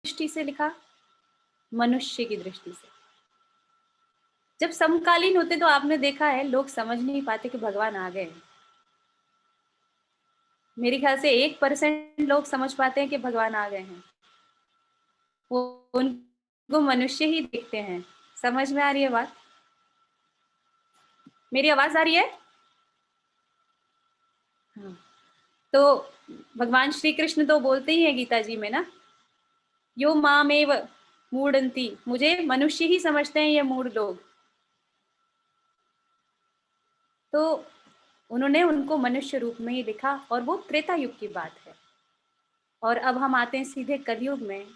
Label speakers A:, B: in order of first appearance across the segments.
A: दृष्टि से लिखा? मनुष्य की दृष्टि से। जब समकालीन होते तो आपने देखा है लोग समझ नहीं पाते कि भगवान आ गए हैं। मेरे ख्याल से 1% लोग समझ पाते हैं कि भगवान आ गए हैं। वो उनको मनुष्य ही देखते हैं। समझ में आ रही है बात? मेरी आवाज आ रही है? हाँ। तो भगवान श्री कृष्ण तो बोलते ही हैं गीता जी में ना, यो मामेव मूढ़ंति, मुझे मनुष्य ही समझते हैं ये मूढ़ लोग। तो उन्होंने उनको मनुष्य रूप में ही लिखा और वो त्रेता युग की बात है। और अब हम आते हैं सीधे कलयुग में।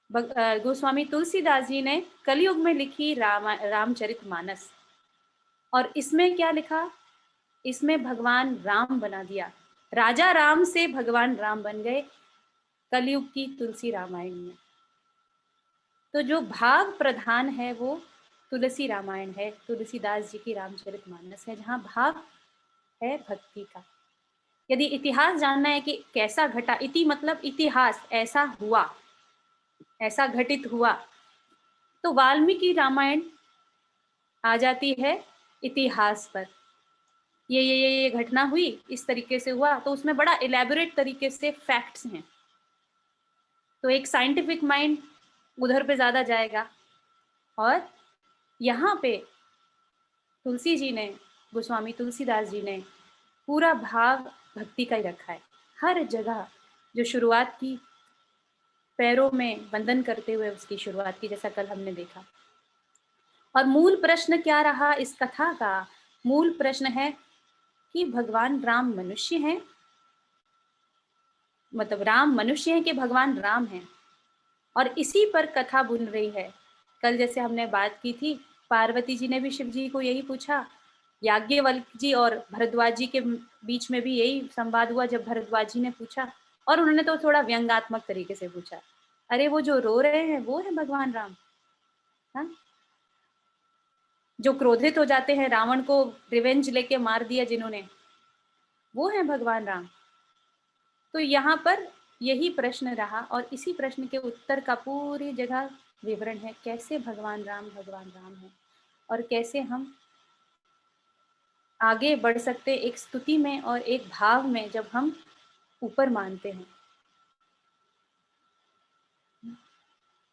A: गोस्वामी तुलसीदास जी ने कलयुग में लिखी रामचरितमानस। और इसमें क्या लिखा? इसमें भगवान राम बना दिया। राजा राम से भगवान राम बन गए कलयुग की तुलसी रामायण में। तो जो भाव प्रधान है वो तुलसी रामायण है, तुलसीदास जी की रामचरितमानस है, जहाँ भाव है भक्ति का। यदि इतिहास जानना है कि कैसा घटा, इति मतलब इतिहास, ऐसा हुआ, ऐसा घटित हुआ, तो वाल्मीकि रामायण आ जाती है इतिहास पर। ये घटना हुई, इस तरीके से हुआ, तो उसमें बड़ा इलेबोरेट तरीके से फैक्ट्स हैं। तो एक साइंटिफिक माइंड उधर पे ज्यादा जाएगा। और यहाँ पे तुलसी जी ने, गोस्वामी तुलसीदास जी ने पूरा भाव भक्ति का ही रखा है। हर जगह जो शुरुआत की, पैरों में वंदन करते हुए उसकी शुरुआत की, जैसा कल हमने देखा। और मूल प्रश्न क्या रहा इस कथा का? मूल प्रश्न है कि भगवान राम मनुष्य हैं, मतलब राम मनुष्य हैं कि भगवान राम हैं? और इसी पर कथा बुन रही है। कल जैसे हमने बात की थी, पार्वती जी ने भी शिव जी को यही पूछा, याज्ञवल्क्य जी और भरद्वाज जी के बीच में भी यही संवाद हुआ जब भरद्वाज जी ने पूछा। और उन्होंने तो थोड़ा व्यंग्यात्मक तरीके से पूछा, अरे वो जो रो रहे हैं वो है भगवान राम? हाँ, जो क्रोधित हो जाते हैं, रावण को रिवेंज लेके मार दिया जिन्होंने, वो है भगवान राम? तो यहाँ पर यही प्रश्न रहा और इसी प्रश्न के उत्तर का पूरी जगह विवरण है, कैसे भगवान राम है और कैसे हम आगे बढ़ सकते एक स्तुति में और एक भाव में जब हम ऊपर मानते हैं।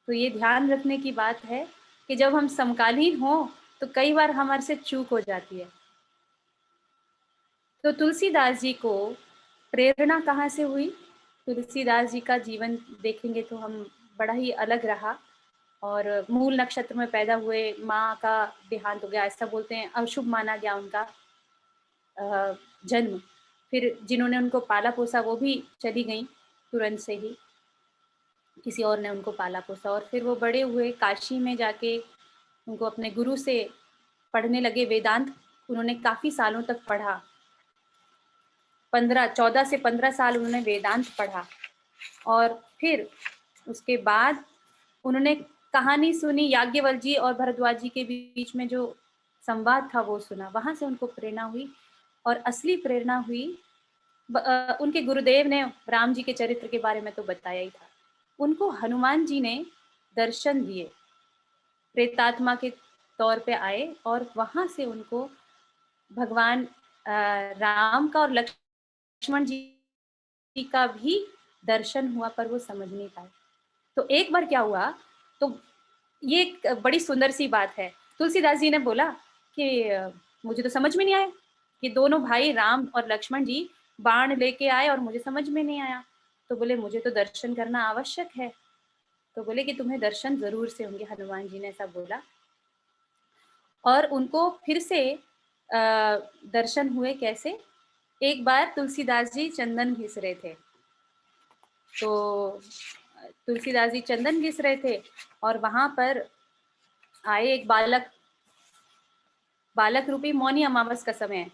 A: तो ये ध्यान रखने की बात है कि जब हम समकालीन हो तो कई बार हमारे से चूक हो जाती है। तो तुलसीदास जी को प्रेरणा कहाँ से हुई? तुलसीदास जी का जीवन देखेंगे तो हम बड़ा ही अलग रहा। और मूल नक्षत्र में पैदा हुए, माँ का देहांत हो गया, ऐसा बोलते हैं, अशुभ माना गया उनका जन्म। फिर जिन्होंने उनको पाला पोसा वो भी चली गई तुरंत से ही, किसी और ने उनको पाला पोसा। और फिर वो बड़े हुए, काशी में जाके उनको अपने गुरु से पढ़ने लगे वेदांत। उन्होंने काफ़ी सालों तक पढ़ा, 14 से 15 साल उन्होंने वेदांत पढ़ा। और फिर उसके बाद उन्होंने कहानी सुनी, याज्ञवल्क्य जी और भरद्वाज जी के बीच में जो संवाद था वो सुना, वहां से उनको प्रेरणा हुई। और असली प्रेरणा हुई उनके गुरुदेव ने राम जी के चरित्र के बारे में तो बताया ही था, उनको हनुमान जी ने दर्शन दिए, प्रेतात्मा के तौर पे आए और वहां से उनको भगवान राम का और लक्ष्मण जी का भी दर्शन हुआ, पर वो समझ नहीं पाए। तो एक बार क्या हुआ, तो ये एक बड़ी सुंदर सी बात है। तुलसीदास जी ने बोला कि मुझे तो समझ में नहीं आया कि दोनों भाई राम और लक्ष्मण जी बाण लेके आए और मुझे समझ में नहीं आया। तो बोले मुझे तो दर्शन करना आवश्यक है। तो बोले कि तुम्हें दर्शन जरूर से होंगे, हनुमान जी ने ऐसा बोला। और उनको फिर से दर्शन हुए कैसे? एक बार तुलसीदास जी चंदन घिस रहे थे, तो तुलसीदास जी चंदन घिस रहे थे और वहां पर आए एक बालक, बालक रूपी मौनी अमावस का समय।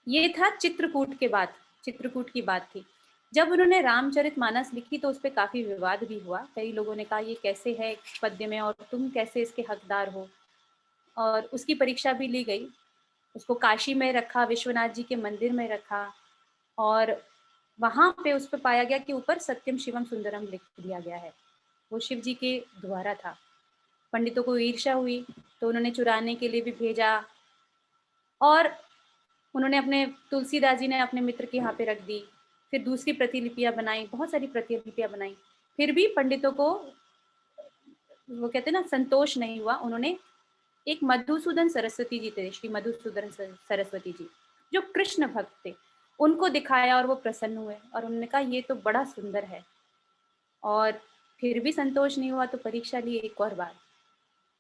A: ये था चित्रकूट के बाद, चित्रकूट की बात थी। जब उन्होंने रामचरितमानस लिखी तो उस पर काफी विवाद भी हुआ। कई लोगों ने कहा ये कैसे है पद्य में और तुम कैसे इसके हकदार हो। और उसकी परीक्षा भी ली गई। उसको काशी में रखा, विश्वनाथ जी के मंदिर में रखा और वहां पे उस पर पाया गया कि ऊपर सत्यम शिवम सुंदरम लिख दिया गया है। वो शिव जी के द्वारा था। पंडितों को ईर्ष्या हुई तो उन्होंने चुराने के लिए भी भेजा, और उन्होंने अपने तुलसीदास जी ने अपने मित्र के यहाँ पे रख दी। फिर दूसरी प्रतिलिपियाँ बनाई, बहुत सारी प्रतिलिपियाँ बनाई। फिर भी पंडितों को वो कहते हैं ना संतोष नहीं हुआ। उन्होंने एक मधुसूदन सरस्वती जी थे, श्री मधुसूदन सरस्वती जी, जो कृष्ण भक्त थे, उनको दिखाया और वो प्रसन्न हुए और उन्होंने कहा ये तो बड़ा सुंदर है। और फिर भी संतोष नहीं हुआ तो परीक्षा ली एक और बार।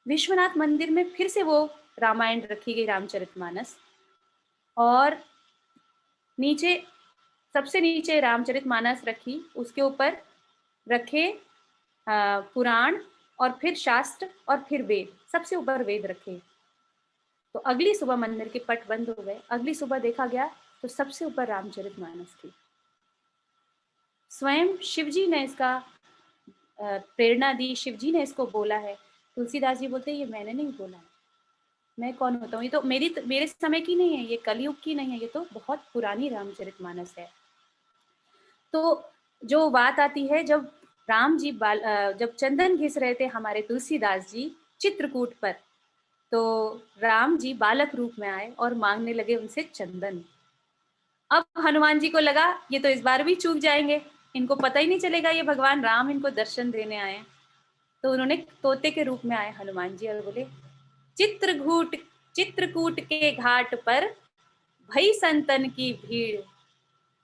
A: विश्वनाथ मंदिर में फिर से वो रामायण रखी गई, रामचरितमानस, और नीचे सबसे नीचे रामचरितमानस रखी, उसके ऊपर रखे पुराण और फिर शास्त्र और फिर वेद, सबसे ऊपर वेद रखे। तो अगली सुबह मंदिर के पट बंद हो गए। अगली सुबह देखा गया तो सबसे ऊपर रामचरितमानस थी। स्वयं शिव जी ने इसका प्रेरणा दी, शिव जी ने इसको बोला है। तुलसीदास जी बोलते हैं ये मैंने नहीं बोला है, मैं कौन होता हूँ, ये तो मेरे समय की नहीं है, ये कलयुग की नहीं है, ये तो बहुत पुरानी रामचरितमानस है। तो जो बात आती है, जब राम जी जब चंदन घिस रहे थे हमारे तुलसीदास जी चित्रकूट पर, तो राम जी बालक रूप में आए और मांगने लगे उनसे चंदन। अब हनुमान जी को लगा ये तो इस बार भी चूक जाएंगे, इनको पता ही नहीं चलेगा ये भगवान राम इनको दर्शन देने आए। तो उन्होंने तोते के रूप में आए हनुमान जी और बोले, चित्रकूट चित्रकूट के घाट पर भई संतन की भीड़,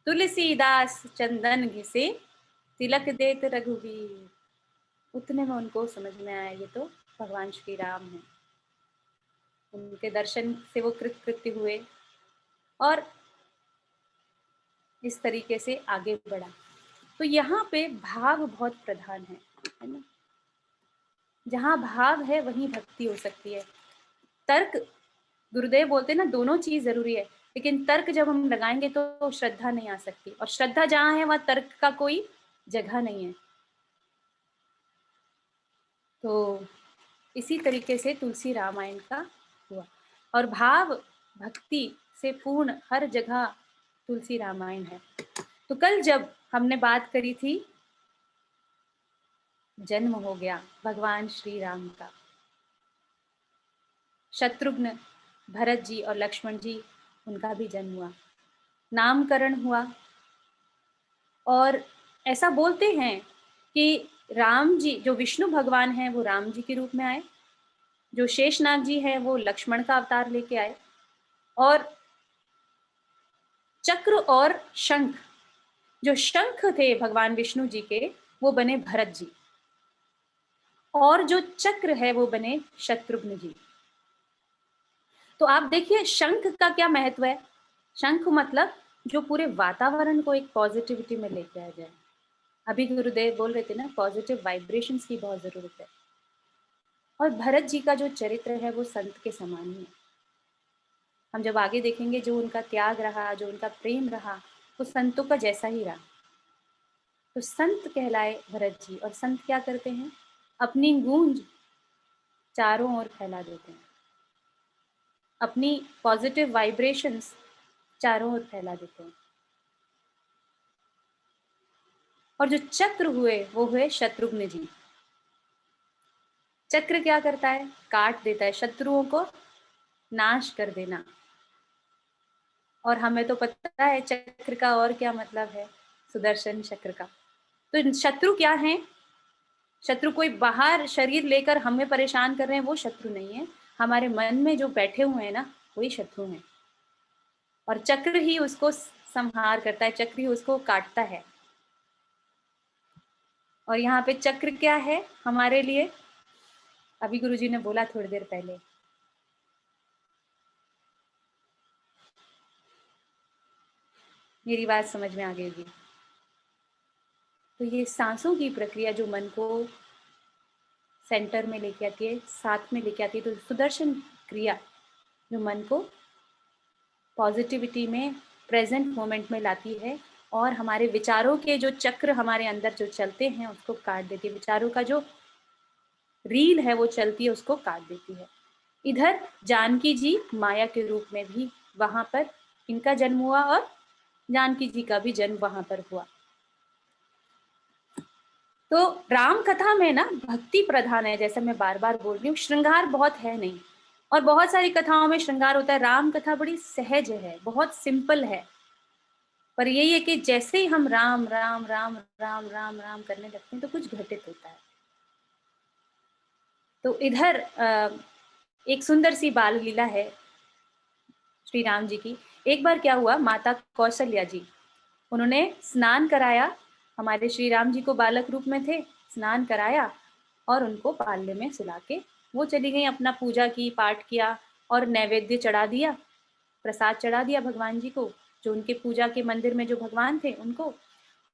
A: तुलसीदास चंदन घिसे तिलक देत रघुवीर। उतने में उनको समझ में आया ये तो भगवान श्री राम है। उनके दर्शन से वो कृतकृत्य हुए और इस तरीके से आगे बढ़ा। तो यहाँ पे भाव बहुत प्रधान है ना। जहाँ भाव है वहीं भक्ति हो सकती है। तर्क, गुरुदेव बोलते हैं ना, दोनों चीज जरूरी है, लेकिन तर्क जब हम लगाएंगे तो श्रद्धा नहीं आ सकती, और श्रद्धा जहाँ है वहाँ तर्क का कोई जगह नहीं है। तो इसी तरीके से तुलसी रामायण का हुआ, और भाव भक्ति से पूर्ण हर जगह तुलसी रामायण है। तो कल जब हमने बात करी थी, जन्म हो गया भगवान श्री राम का, शत्रुघ्न, भरत जी और लक्ष्मण जी, उनका भी जन्म हुआ, नामकरण हुआ। और ऐसा बोलते हैं कि राम जी, जो विष्णु भगवान हैं, वो राम जी के रूप में आए, जो शेषनाग जी हैं वो लक्ष्मण का अवतार लेके आए, और चक्र और शंख, जो शंख थे भगवान विष्णु जी के, वो बने भरत जी, और जो चक्र है वो बने शत्रुघ्न जी। तो आप देखिए शंख का क्या महत्व है। शंख मतलब जो पूरे वातावरण को एक पॉजिटिविटी में लेके आ जाए। अभी गुरुदेव बोल रहे थे ना, पॉजिटिव वाइब्रेशंस की बहुत जरूरत है। और भरत जी का जो चरित्र है वो संत के समान ही है। हम जब आगे देखेंगे जो उनका त्याग रहा, जो उनका प्रेम रहा, वो संतों का जैसा ही रहा। तो संत कहलाए भरत जी, और संत क्या करते हैं, अपनी गूंज चारों ओर फैला देते हैं, अपनी पॉजिटिव वाइब्रेशंस चारों ओर फैला देते हैं। और जो चक्र हुए वो हुए शत्रुघ्न जी। चक्र क्या करता है, काट देता है, शत्रुओं को नाश कर देना। और हमें तो पता है चक्र का और क्या मतलब है, सुदर्शन चक्र का। तो शत्रु क्या है, शत्रु कोई बाहर शरीर लेकर हमें परेशान कर रहे हैं वो शत्रु नहीं है, हमारे मन में जो बैठे हुए हैं ना, वही शत्रु हैं। और चक्र ही उसको संहार करता है, चक्र ही उसको काटता है। और यहाँ पे चक्र क्या है हमारे लिए, अभी गुरुजी ने बोला थोड़ी देर पहले, मेरी बात समझ में आ गई होगी। तो ये सांसों की प्रक्रिया जो मन को सेंटर में लेके आती है, साथ में लेके आती है, तो सुदर्शन क्रिया जो मन को पॉजिटिविटी में, प्रेजेंट मोमेंट में लाती है, और हमारे विचारों के जो चक्र हमारे अंदर जो चलते हैं उसको काट देती है, विचारों का जो रील है वो चलती है उसको काट देती है। इधर जानकी जी माया के रूप में भी वहां पर इनका जन्म हुआ, और जानकी जी का भी जन्म वहां पर हुआ। तो राम कथा में ना भक्ति प्रधान है, जैसे मैं बार बार बोल रही हूँ, श्रृंगार बहुत है नहीं। और बहुत सारी कथाओं में श्रृंगार होता है, राम कथा बड़ी सहज है, बहुत सिंपल है। पर यही है कि जैसे ही हम राम राम राम राम राम राम करने लगते हैं तो कुछ घटित होता है। तो इधर एक सुंदर सी बाल लीला है श्री राम जी की। एक बार क्या हुआ, माता कौशल्या जी, उन्होंने स्नान कराया, हमारे श्री राम जी को बालक रूप में थे, स्नान कराया और उनको पालने में सुला के वो चली गई, अपना पूजा की, पाठ किया और नैवेद्य चढ़ा दिया, प्रसाद चढ़ा दिया भगवान जी को, जो उनके पूजा के मंदिर में जो भगवान थे उनको।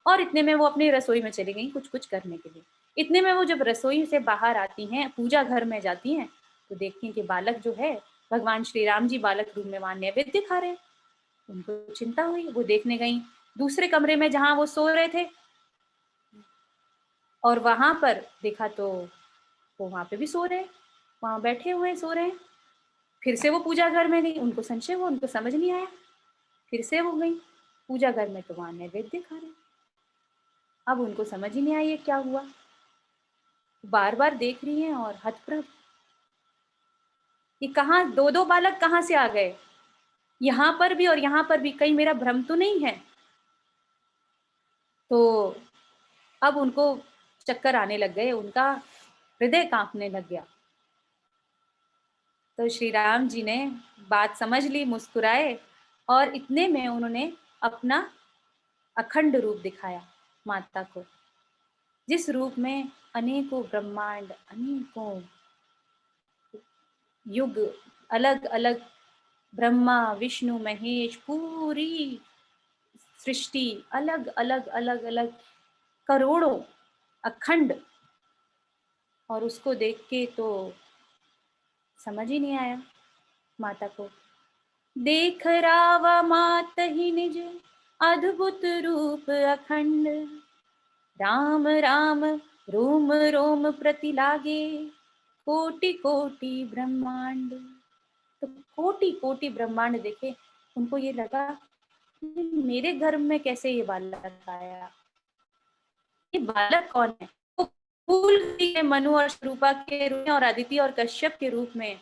A: और इतने में वो अपनी रसोई में चली गई कुछ कुछ करने के लिए। इतने में वो जब रसोई से बाहर आती हैं, पूजा घर में जाती हैं, तो देखती हैं कि बालक जो है, भगवान श्री राम जी बालक रूप में वहां नैवेद्य खा रहे हैं। उनको चिंता हुई, वो देखने गई दूसरे कमरे में जहां वो सो रहे थे, और वहां पर देखा तो वो वहां पे भी सो रहे हैं, वहां बैठे हुए सो रहे हैं। फिर से वो पूजा घर में गई, उनको संशय हुआ, उनको समझ नहीं आया, फिर से वो गई पूजा घर में, तो वहां नैवेद्य खा रहे हैं। अब उनको समझ ही नहीं आया ये क्या हुआ, बार बार देख रही हैं और हतप्रभ, ये कहाँ दो दो बालक कहाँ से आ गए, यहाँ पर भी और यहाँ पर भी, कहीं मेरा भ्रम तो नहीं है। तो अब उनको चक्कर आने लग गए, उनका हृदय कांपने लग गया। तो श्री राम जी ने बात समझ ली, मुस्कुराए, और इतने में उन्होंने अपना अखंड रूप दिखाया माता को, जिस रूप में अनेकों ब्रह्मांड, अनेकों युग, अलग अलग ब्रह्मा विष्णु महेश, पूरी सृष्टि, अलग अलग अलग अलग करोड़ों अखंड, और उसको देख के तो समझ ही नहीं आया माता को। देख रावा मात ही निज अद्भुत रूप अखंड, राम राम रोम रोम प्रति लागे, कोटि कोटि ब्रह्मांड। तो कोटि कोटि ब्रह्मांड देखे, उनको ये लगा मेरे घर में कैसे ये बालक आया, ये बालक कौन है। वो फूल के मनु और स्वरूपा के रूप में और अदिति और कश्यप के रूप में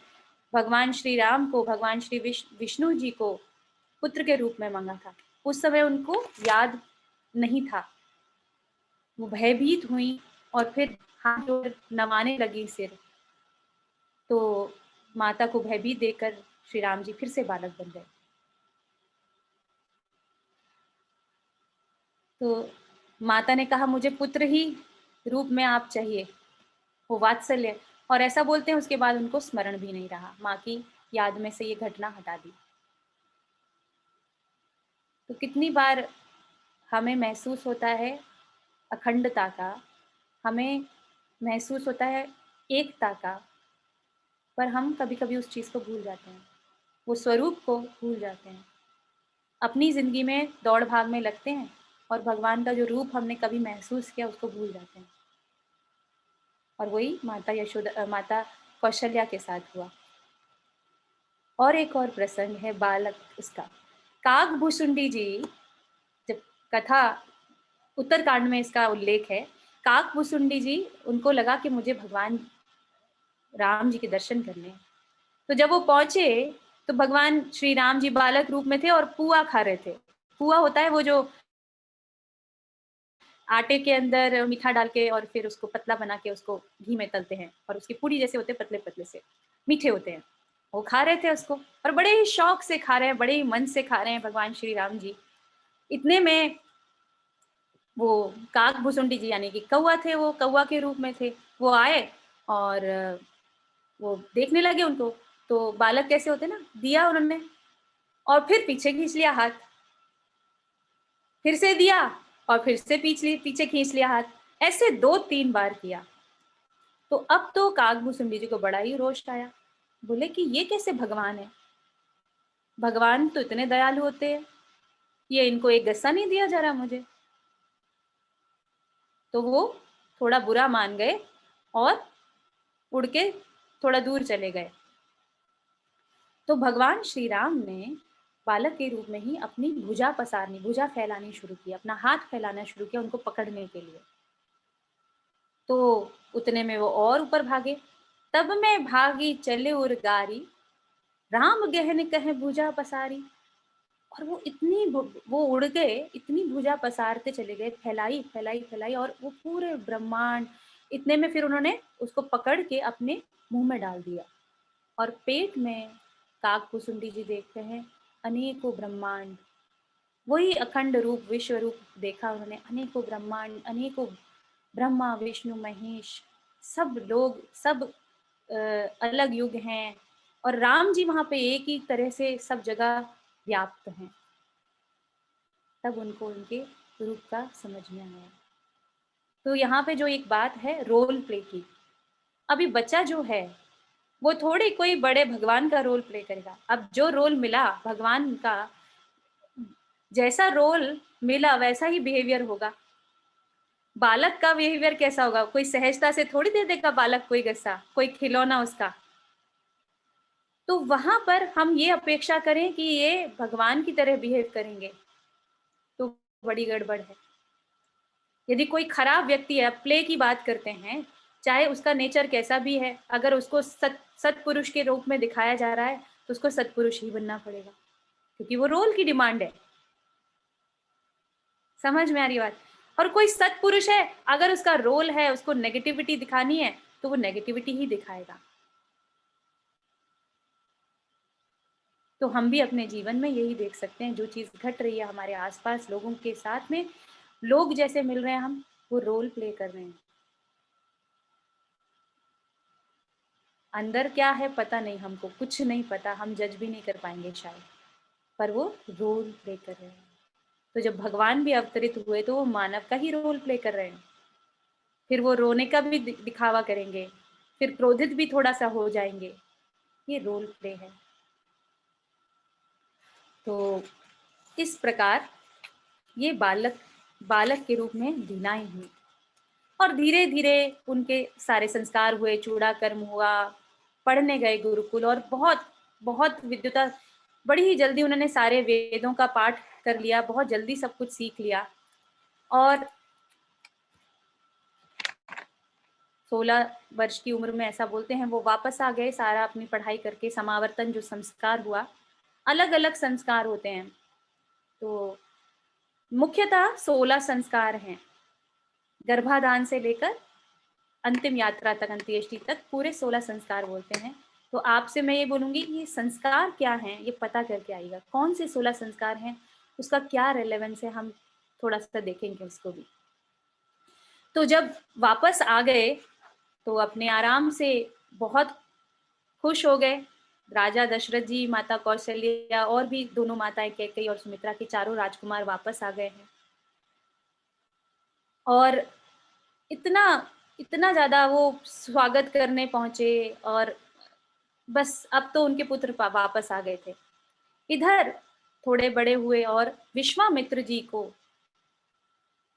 A: भगवान श्री राम को, भगवान श्री विष्णु जी को पुत्र के रूप में मांगा था। उस समय उनको याद नहीं था, वो भयभीत हुई और फिर हाथ जोड़ नवाने लगी सिर। तो माता को भयभीत देकर श्री राम जी फिर से बालक बन गए। तो माता ने कहा मुझे पुत्र ही रूप में आप चाहिए, वो वात्सल्य। और ऐसा बोलते हैं, उसके बाद उनको स्मरण भी नहीं रहा, माँ की याद में से ये घटना हटा दी। तो कितनी बार हमें महसूस होता है अखंडता का, हमें महसूस होता है एकता का, पर हम कभी कभी उस चीज़ को भूल जाते हैं, वो स्वरूप को भूल जाते हैं, अपनी ज़िंदगी में दौड़ भाग में लगते हैं और भगवान का जो रूप हमने कभी महसूस किया उसको भूल जाते हैं। और वही माता यशोदा, माता कौशल्या के साथ हुआ। और एक और प्रसंग है बालक उसका, काक भुसुंडी जी, जब कथा उत्तरकांड में इसका उल्लेख है, काक भुसुंडी जी, उनको लगा कि मुझे भगवान राम जी के दर्शन करने हैं। तो जब वो पहुंचे तो भगवान श्री राम जी बालक रूप में थे और पुआ खा रहे थे। पुआ होता है वो जो आटे के अंदर मीठा डाल के और फिर उसको पतला बना के उसको घी में तलते हैं, और उसकी पूरी जैसे होते हैं, पतले पतले से मीठे होते हैं। वो खा रहे थे उसको, और बड़े ही शौक से खा रहे हैं, बड़े ही मन से खा रहे हैं भगवान श्री राम जी। इतने में वो काक भुसुंडी जी, यानी कि कौआ थे, वो कौआ के रूप में थे, वो आए और वो देखने लगे उनको। तो बालक कैसे होते ना, दिया उन्होंने और फिर पीछे खींच लिया हाथ, फिर से दिया और फिर से पीछे खींच लिया हाथ, ऐसे 2-3 बार किया। तो अब तो काकभूसुंडी जी को बड़ा ही रोष आया, बोले कि ये कैसे भगवान है, भगवान तो इतने दयालु होते हैं, ये इनको एक गस्सा नहीं दिया जा रहा मुझे। तो वो थोड़ा बुरा मान गए और उड़ के थोड़ा दूर चले गए। तो भगवान श्री राम ने बालक के रूप में ही अपनी भुजा पसारनी, भुजा फैलानी शुरू की, अपना हाथ फैलाना शुरू किया उनको पकड़ने के लिए। तो उतने में वो और ऊपर भागे। तब मैं भागी चले उर गारी, राम गहन कहे भुजा पसारी। और वो वो उड़ गए, इतनी भुजा पसारते चले गए, फैलाई फैलाई फैलाई, और वो पूरे ब्रह्मांड। इतने में फिर उन्होंने उसको पकड़ के अपने मुंह में डाल दिया। और पेट में काकभुसुंडी जी देखते हैं अनेकों ब्रह्मांड, वही अखंड रूप विश्व रूप देखा उन्होंने, अनेकों ब्रह्मांड, अनेकों ब्रह्मा विष्णु महेश, सब लोग, सब अलग युग हैं, और राम जी वहां पे एक ही तरह से सब जगह व्याप्त हैं। तब उनको उनके रूप का समझ में आया। तो यहाँ पे जो एक बात है रोल प्ले की, अभी बच्चा जो है वो थोड़ी कोई बड़े भगवान का रोल प्ले करेगा। अब जो रोल मिला भगवान का, जैसा रोल मिला वैसा ही बिहेवियर होगा। बालक का बिहेवियर कैसा होगा? कोई सहजता से थोड़ी दे देगा बालक कोई गस्सा, कोई खिलौना उसका। तो वहां पर हम ये अपेक्षा करें कि ये भगवान की तरह बिहेव करेंगे तो बड़ी गड़बड़ है। यदि कोई खराब व्यक्ति है, प्ले की बात करते हैं, चाहे उसका नेचर कैसा भी है, अगर उसको सत्पुरुष के रूप में दिखाया जा रहा है तो उसको सत्पुरुष ही बनना पड़ेगा, क्योंकि वो रोल की डिमांड है। समझ में आ रही बात? और कोई सत्पुरुष है, अगर उसका रोल है उसको नेगेटिविटी दिखानी है तो वो नेगेटिविटी ही दिखाएगा। तो हम भी अपने जीवन में यही देख सकते हैं, जो चीज घट रही है हमारे आसपास लोगों के साथ में, लोग जैसे मिल रहे हैं, हम वो रोल प्ले कर रहे हैं। अंदर क्या है पता नहीं, हमको कुछ नहीं पता, हम जज भी नहीं कर पाएंगे शायद, पर वो रोल प्ले कर रहे हैं। तो जब भगवान भी अवतरित हुए तो वो मानव का ही रोल प्ले कर रहे हैं। फिर वो रोने का भी दिखावा करेंगे, फिर क्रोधित भी थोड़ा सा हो जाएंगे, ये रोल प्ले है। तो इस प्रकार ये बालक बालक के रूप में ढिलाई हुई, और धीरे धीरे उनके सारे संस्कार हुए, चूड़ा कर्म हुआ, पढ़ने गए गुरुकुल, और बहुत बहुत विद्वता, बड़ी ही जल्दी उन्होंने सारे वेदों का पाठ कर लिया, बहुत जल्दी सब कुछ सीख लिया। और 16 वर्ष की उम्र में, ऐसा बोलते हैं, वो वापस आ गए सारा अपनी पढ़ाई करके। समावर्तन जो संस्कार हुआ, अलग अलग संस्कार होते हैं, तो मुख्यतः 16 संस्कार हैं, गर्भाधान से लेकर अंतिम यात्रा तक, अंत्येष्टि तक, पूरे 16 संस्कार बोलते हैं। तो आपसे मैं ये बोलूंगी कि ये संस्कार क्या हैं, ये पता करके आइएगा कौन से 16 संस्कार हैं, उसका क्या रेलेवेंस है, हम थोड़ा सा देखेंगे उसको भी। तो जब वापस आ गए तो अपने आराम से बहुत खुश हो गए। राजा दशरथ जी, माता कौशल्या, और भी दोनों माताएं कैकेयी और सुमित्रा के चारों राजकुमार वापस आ गए हैं। और इतना इतना ज्यादा वो स्वागत करने पहुंचे, और बस अब तो उनके पुत्र वापस आ गए थे। इधर थोड़े बड़े हुए और विश्वामित्र जी को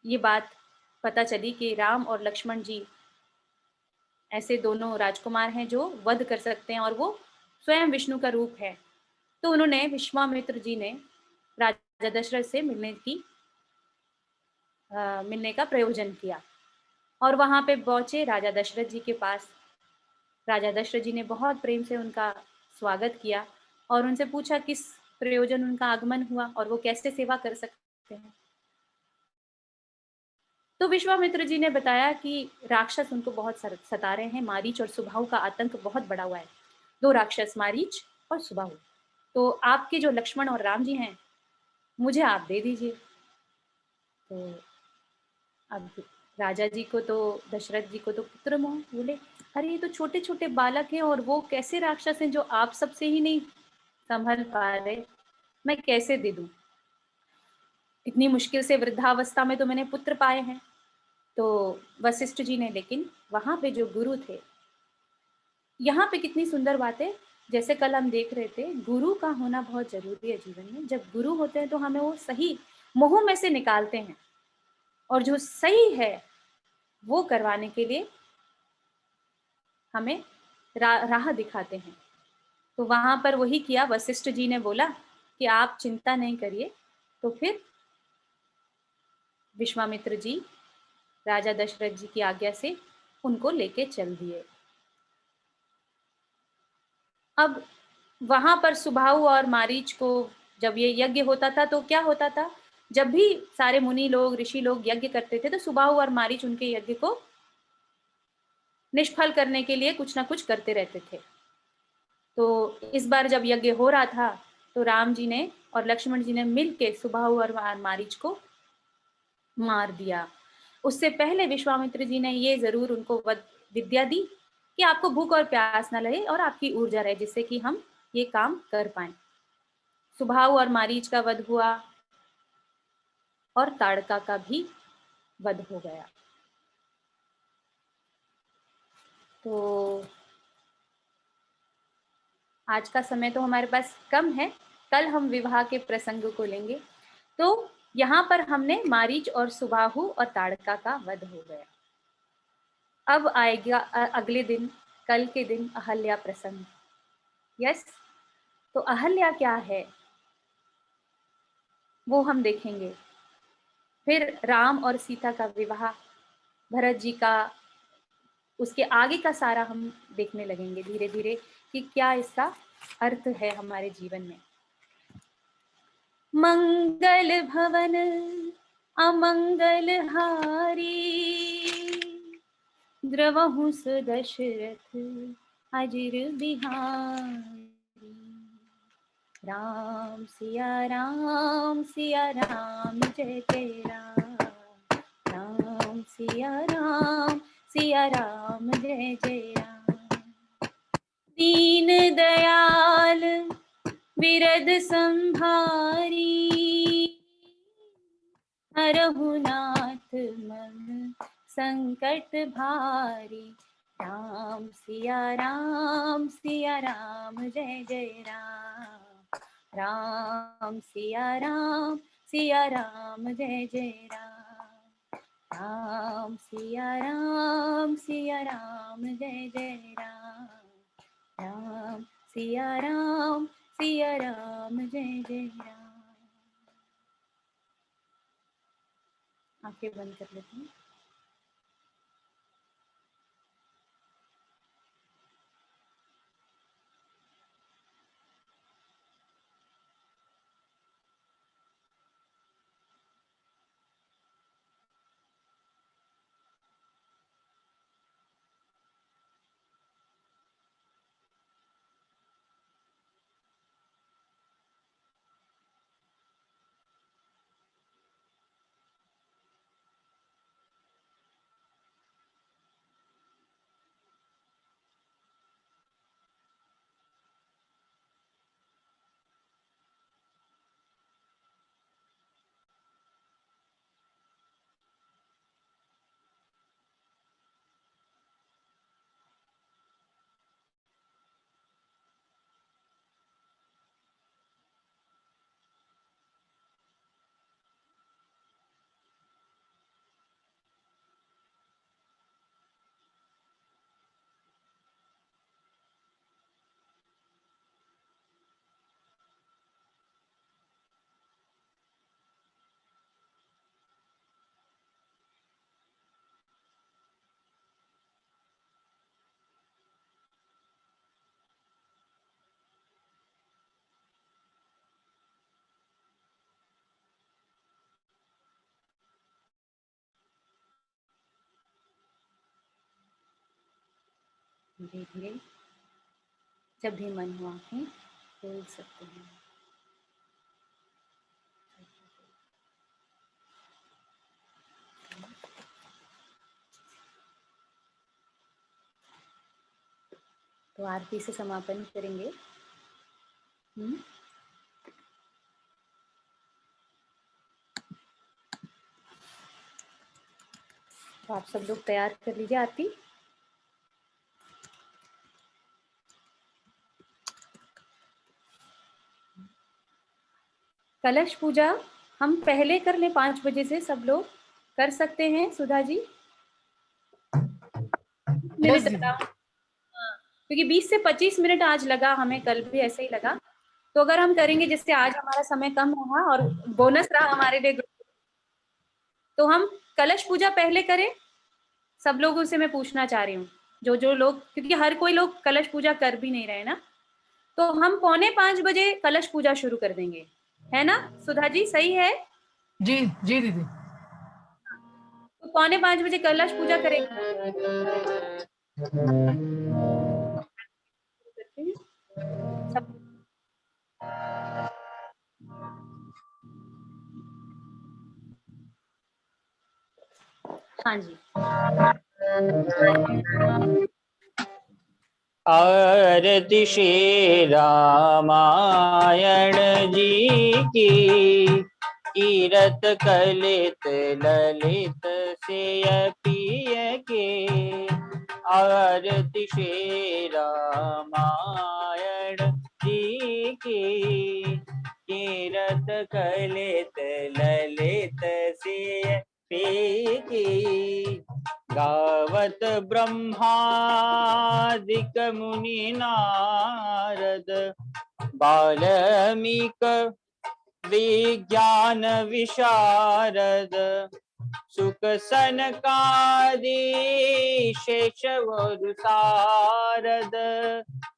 A: ये बात पता चली कि राम और लक्ष्मण जी ऐसे दोनों राजकुमार हैं जो वध कर सकते हैं, और वो स्वयं विष्णु का रूप है। तो उन्होंने, विश्वामित्र जी ने राजा दशरथ से मिलने का प्रयोजन किया, और वहां पे पहुंचे राजा दशरथ जी के पास। राजा दशरथ जी ने बहुत प्रेम से उनका स्वागत किया और उनसे पूछा किस प्रयोजन उनका आगमन हुआ और वो कैसे सेवा कर सकते हैं। तो विश्वामित्र जी ने बताया कि राक्षस उनको बहुत सता रहे हैं, मारीच और सुबाहु का आतंक बहुत बड़ा हुआ है। 2 राक्षस, मारीच और सुबाहु। तो आपके जो लक्ष्मण और राम जी हैं, मुझे आप दे दीजिए। तो अब राजा जी को तो, दशरथ जी को तो पुत्र मोह, बोले अरे ये तो छोटे छोटे बालक हैं, और वो कैसे राक्षस हैं जो आप सबसे ही नहीं संभल पा रहे, मैं कैसे दे दूं? इतनी मुश्किल से वृद्धावस्था में तो मैंने पुत्र पाए हैं। तो वशिष्ठ जी ने, लेकिन वहां पे जो गुरु थे, यहाँ पे कितनी सुंदर बात है, जैसे कल हम देख रहे थे, गुरु का होना बहुत जरूरी है जीवन में। जब गुरु होते हैं तो हमें वो सही मोह में से निकालते हैं, और जो सही है वो करवाने के लिए हमें राह दिखाते हैं। तो वहां पर वही किया। वशिष्ठ जी ने बोला कि आप चिंता नहीं करिए। तो फिर विश्वामित्र जी राजा दशरथ जी की आज्ञा से उनको लेके चल दिए। अब वहां पर सुबाहु और मारीच को जब ये यज्ञ होता था तो क्या होता था, जब भी सारे मुनि लोग ऋषि लोग यज्ञ करते थे तो सुबाहु और मारीच उनके यज्ञ को निष्फल करने के लिए कुछ ना कुछ करते रहते थे। तो इस बार जब यज्ञ हो रहा था तो राम जी ने और लक्ष्मण जी ने मिलके सुबाहु और मारीच को मार दिया। उससे पहले विश्वामित्र जी ने ये जरूर उनको विद्या दी कि आपको भूख और प्यास ना लगे और आपकी ऊर्जा रहे, जिससे कि हम ये काम कर पाए। सुबाहु और मारीच का वध हुआ और ताड़का का भी वध हो गया। तो आज का समय तो हमारे पास कम है, कल हम विवाह के प्रसंग को लेंगे। तो यहाँ पर हमने मारीच और सुबाहु और ताड़का का वध हो गया। अब आएगा अगले दिन, कल के दिन अहल्या प्रसंग। यस, तो अहल्या क्या है वो हम देखेंगे। फिर राम और सीता का विवाह, भरत जी का, उसके आगे का सारा हम देखने लगेंगे धीरे धीरे कि क्या इसका अर्थ है हमारे जीवन में। मंगल भवन अमंगल हारी, द्रवहु सुदशरथ अजिर बिहारी। राम सिया राम जय जय राम। राम सिया राम जय जय राम। दीन दयाल विरद संहारी, हरहु नाथ मन संकट भारी। राम सिया राम जय जय राम। राम सिया राम जय जय राम। राम सिया राम जय जय राम। राम सिया राम जय जय राम। आंखें बंद कर लेते हैं। धीरे धीरे जब भी मन हो आंखें खोल सकते हैं। तो आरती से समापन करेंगे। तो आप सब लोग तैयार कर लीजिए आरती। कलश पूजा हम पहले कर लें, 5 बजे से सब लोग कर सकते हैं। सुधा जी मिनट लगा, क्योंकि 20 से 25 मिनट आज लगा हमें, कल भी ऐसे ही लगा। तो अगर हम करेंगे, जिससे आज हमारा समय कम रहा और बोनस रहा हमारे लिए, तो हम कलश पूजा पहले करें सब लोगों से मैं पूछना चाह रही हूँ, जो जो लोग, क्योंकि हर कोई लोग कलश पूजा कर भी नहीं रहे ना, तो हम 4:45 बजे कलश पूजा शुरू कर देंगे, है ना सुधा जी, सही है?
B: जी जी दीदी।
A: तो 4:45 बजे कलश पूजा करेंगे। सब, हाँ जी।
C: आरती श्री रामायण जी की, कीरत कलित ललित से पिय के। आरती श्री रामायण जी की, कीरत कलित ललित से पिय की। गावत ब्रह्मादिक मुनि नारद, बाल्मीक विज्ञान विशारद। सुख सनकादि शेष और सारद,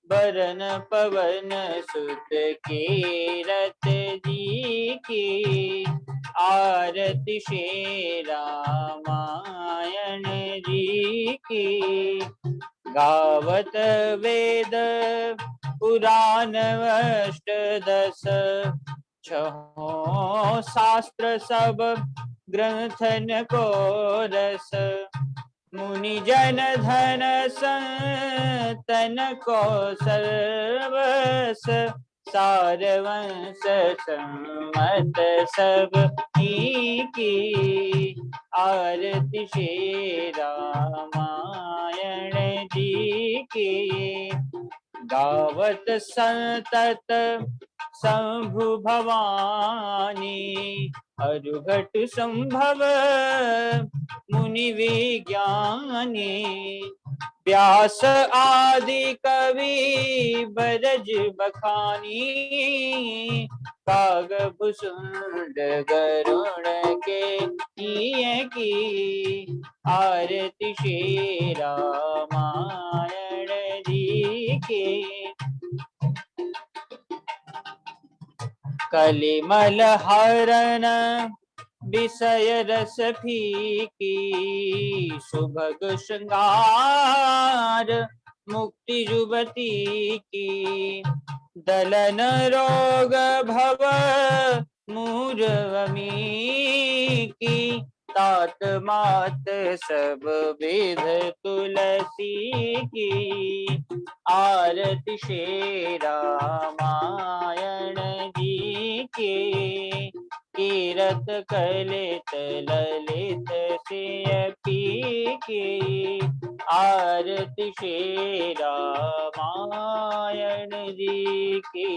C: बरन पवन सुत कीरत जी की। आरती श्री रामायण जी की। गावत वेद पुराण अष्टदश, छहों शास्त्र सब ग्रंथन को रस। मुनि जन धन संतन को सर्वस, सारवंश सम्मत सब की। आरती श्री रामायण जी की। गावत संतत शंभु भवानी, अरुघट संभव मुनि विज्ञानी। व्यास आदि कवि बरज बखानी, काग भुसुंड गरुण के किए की। आरती श्री रामायण जी की। कलिमल हरण विषय रस फीकी, सुभग श्रृंगार मुक्ति युवती की। दलन रोग भव मूरवमी की, तात मात सब विध तुलसी की। आरती श्री रामायण जी की। कीरत कलित ललित से पी की। आरती श्री रामायण जी की।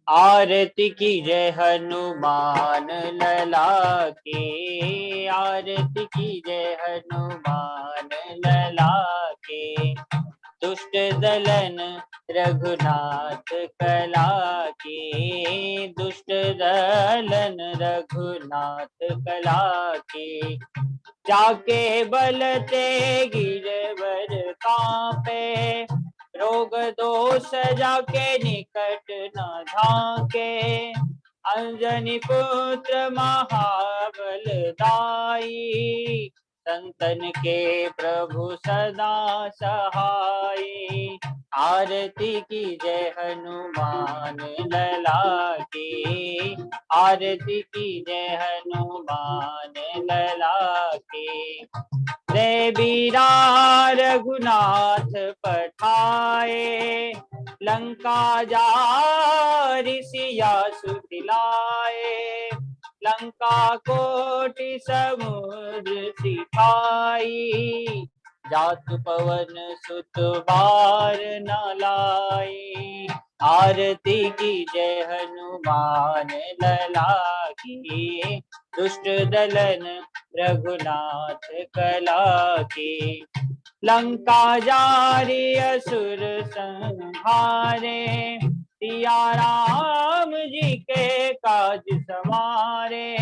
C: आरती की जय हनुमान लला की। आरती की जय हनुमान लला की। दुष्ट दलन रघुनाथ कला की। दुष्ट दलन रघुनाथ कला की। जाके बल ते गिरवर कांपे, रोग दोष जाके निकट न झाके। अंजनी पुत्र महाबल दाई, संतन के प्रभु सदा सहाय। आरती की जय हनुमान लला की। आरती की जय हनुमान लला की। जय बीरा रघुनाथ पठाए, लंका जारि सिया सुदिलाए। लंका कोटि समुद्र सिपाही, जातु पवन सुत बार न लाए। आरती की जय हनुमान लला की। दुष्ट दलन रघुनाथ कला की। लंका जारी असुर संहारे, सिया राम जी के काज सवारे,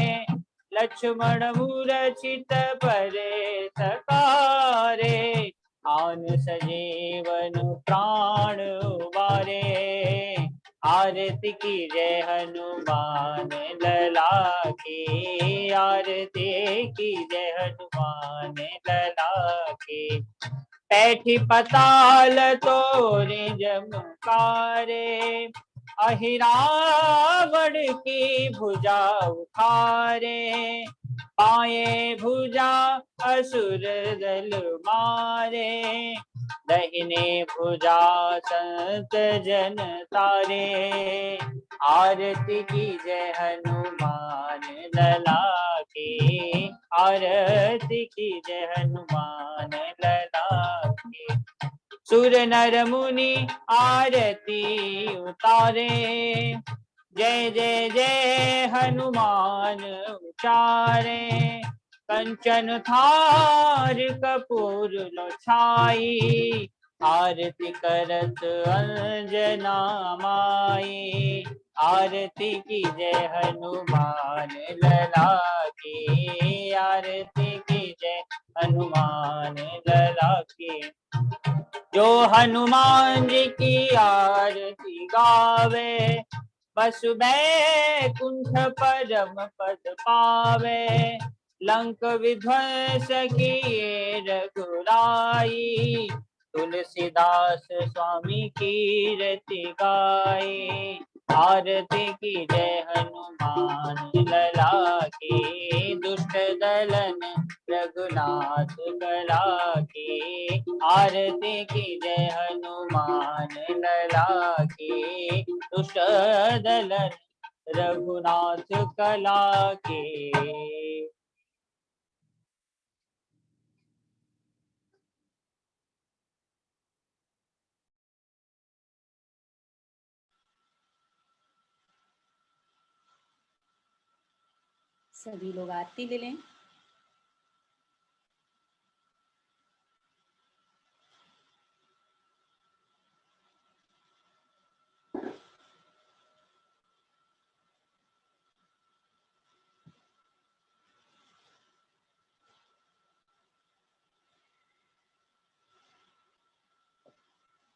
C: लक्ष्मण मूरछित परे सकारे, आन सजीवन प्राण उबारे, आरती की जय हनुमान लला की, आरती की जय हनुमान लला की, बैठी पताल तोरे जमकारे, अहिरावण की भुजा उखारे, पाए भुजा असुर दल मारे, दहिने भुजा संत जन तारे, आरती की जय हनुमान लला की, आरती की जय हनुमान लला की, सुर नर मुनि आरती उतारे, जय जय जय हनुमान उचारे, कंचन थार कपूर लो छाई, आरती करत अंजना माई, आरती की जय हनुमान लला की, आरती की जय हनुमान लला की, जो हनुमान जी की आरती गावे, बस बैकुंठ परम पद पावे, लंक विध्वंस किए रघुराई, तुलसीदास स्वामी की रति गाई, आरती की जय हनुमान लला की, दुष्ट दलन रघुनाथ कला की, आरती की जय हनुमान लला की, दुष्ट दलन रघुनाथ कला की।
A: सभी लोग आरती ले लें।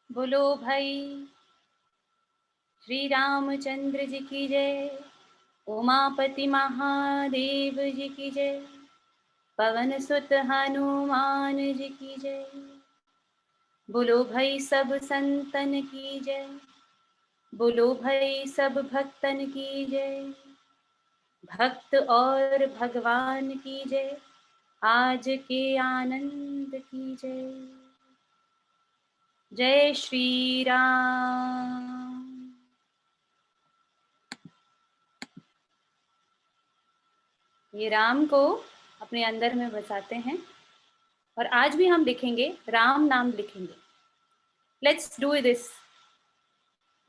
A: बोलो भाई श्री रामचंद्र जी की जय, उमापति महादेव जी की जय, पवन सुत हनुमान जी की जय। बोलो भाई सब संतन की जय, बोलो भाई सब भक्तन की जय, भक्त और भगवान की जय, आज के आनंद की जय। जय श्री राम। ये राम को अपने अंदर में बसाते हैं और आज भी हम लिखेंगे, राम नाम लिखेंगे। Let's do this.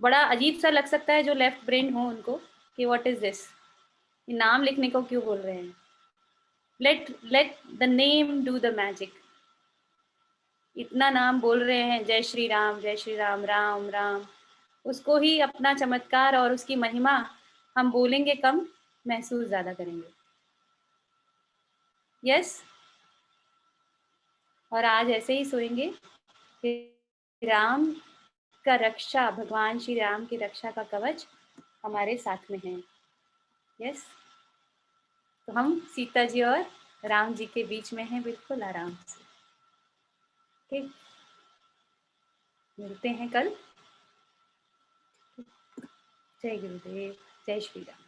A: बड़ा अजीब सा लग सकता है जो लेफ्ट ब्रेन हो उनको कि व्हाट इज दिस, ये नाम लिखने को क्यों बोल रहे हैं। Let the name do the magic. इतना नाम बोल रहे हैं, जय श्री राम जय श्री राम, राम राम, उसको ही अपना चमत्कार और उसकी महिमा हम बोलेंगे कम, महसूस ज्यादा करेंगे। यस। और आज ऐसे ही सोएंगे कि राम का रक्षा, भगवान श्री राम की रक्षा का कवच हमारे साथ में है। यस। तो हम सीता जी और राम जी के बीच में हैं, बिल्कुल आराम से। ठीक, मिलते हैं कल। जय गुरुदेव, जय श्री राम।